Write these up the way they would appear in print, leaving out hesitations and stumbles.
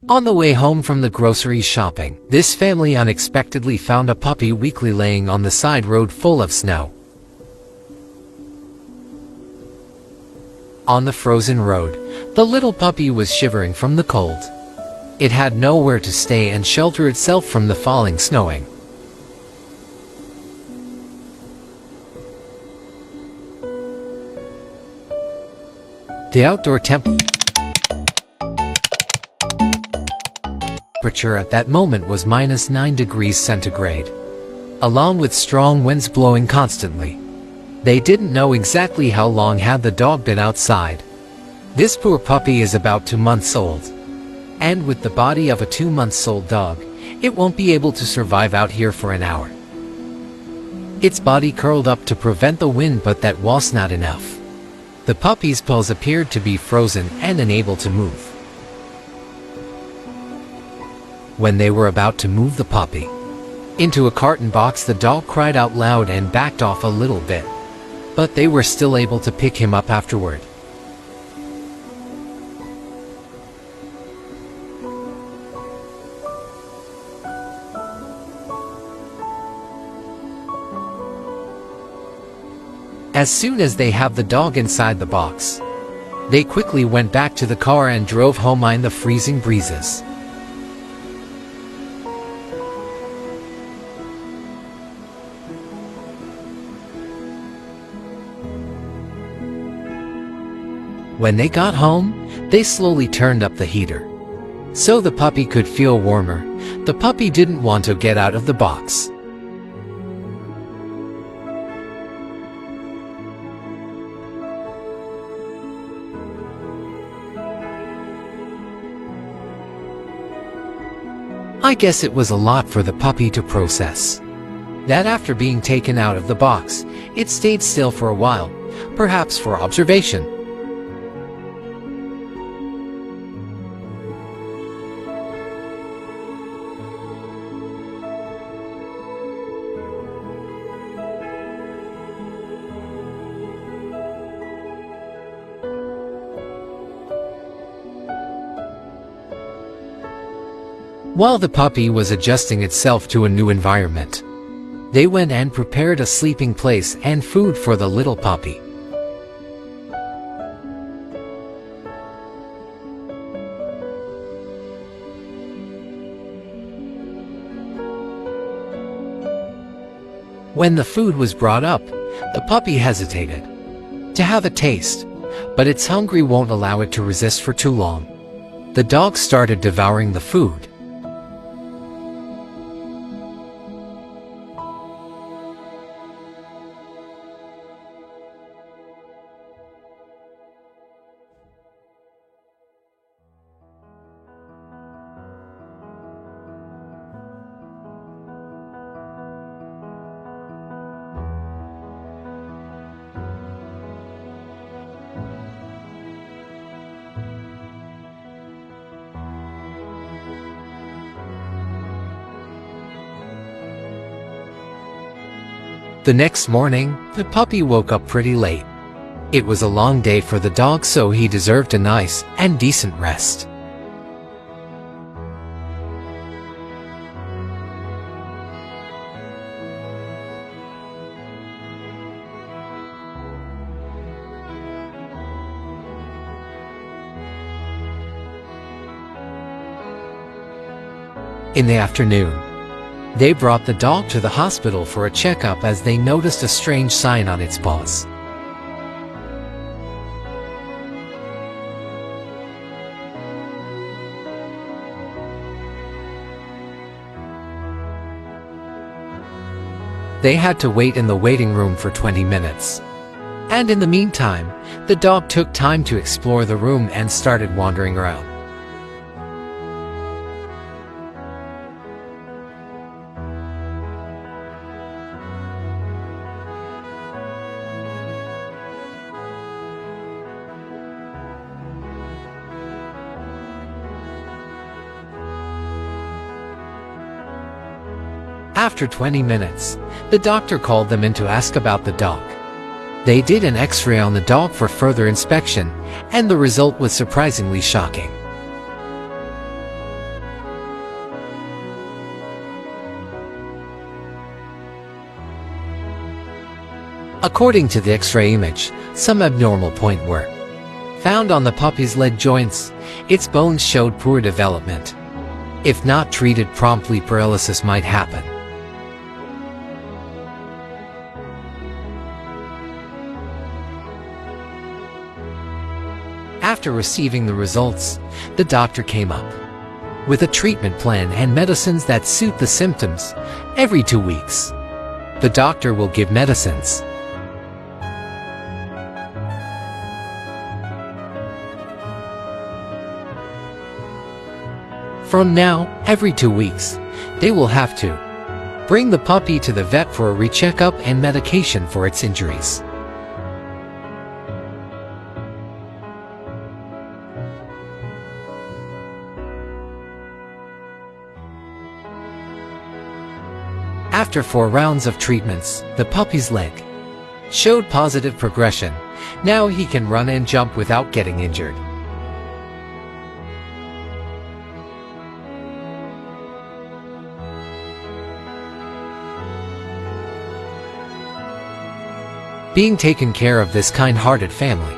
On the way home from the grocery shopping, this family unexpectedly found a puppy weakly laying on the side road full of snow. On the frozen road, the little puppy was shivering from the cold. It had nowhere to stay and shelter itself from the falling snowing. The outdoor temperature at that moment was -9 degrees centigrade, along with strong winds blowing constantly. They didn't know exactly how long had the dog been outside. This poor puppy is about 2 months old. And with the body of a 2-month-old dog, it won't be able to survive out here for an hour. Its body curled up to prevent the wind, but that was not enough. The puppy's paws appeared to be frozen and unable to move. When they were about to move the puppy into a carton box, the dog cried out loud and backed off a little bit. But they were still able to pick him up afterward. As soon as they have the dog inside the box, they quickly went back to the car and drove home in the freezing breezes. When they got home, they slowly turned up the heater, so the puppy could feel warmer. The puppy didn't want to get out of the box. I guess it was a lot for the puppy to process. That after being taken out of the box, it stayed still for a while, perhaps for observation. While the puppy was adjusting itself to a new environment, they went and prepared a sleeping place and food for the little puppy. When the food was brought up, the puppy hesitated to have a taste, but its hunger won't allow it to resist for too long. The dog started devouring the food. The next morning, the puppy woke up pretty late. It was a long day for the dog, so he deserved a nice and decent rest. In the afternoon, they brought the dog to the hospital for a checkup as they noticed a strange sign on its paws. They had to wait in the waiting room for 20 minutes. And in the meantime, the dog took time to explore the room and started wandering around. After 20 minutes, the doctor called them in to ask about the dog. They did an X-ray on the dog for further inspection, and the result was surprisingly shocking. According to the X-ray image, some abnormal points were found on the puppy's leg joints. Its bones showed poor development. If not treated promptly, paralysis might happen. After receiving the results, the doctor came up with a treatment plan and medicines that suit the symptoms. Every 2 weeks, the doctor will give medicines. From now, every 2 weeks, they will have to bring the puppy to the vet for a re-checkup and medication for its injuries. After 4 rounds of treatments, the puppy's leg showed positive progression. Now he can run and jump without getting injured. Being taken care of this kind-hearted family,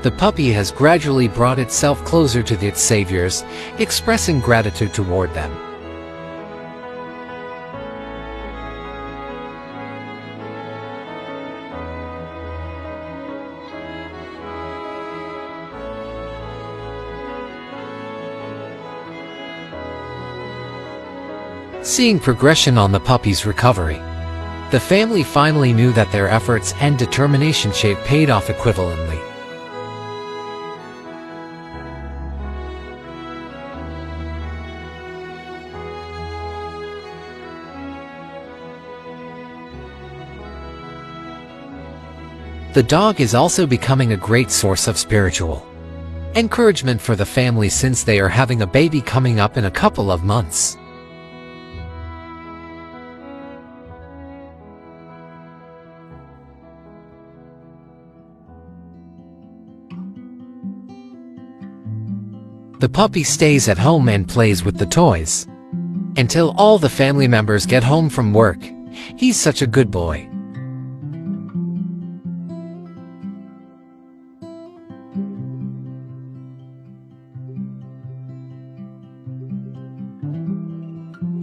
the puppy has gradually brought itself closer to its saviors, expressing gratitude toward them. Seeing progression on the puppy's recovery, the family finally knew that their efforts and determination paid off equivalently. The dog is also becoming a great source of spiritual encouragement for the family since they are having a baby coming up in a couple of months. The puppy stays at home and plays with the toys until all the family members get home from work. He's such a good boy.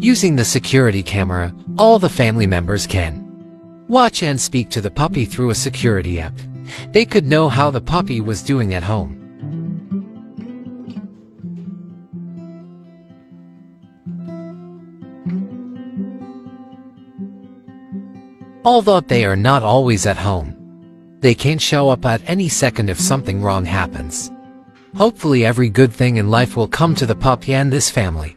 Using the security camera, all the family members can watch and speak to the puppy through a security app. They could know how the puppy was doing at home. Although they are not always at home, they can show up at any second if something wrong happens. Hopefully every good thing in life will come to the puppy and this family.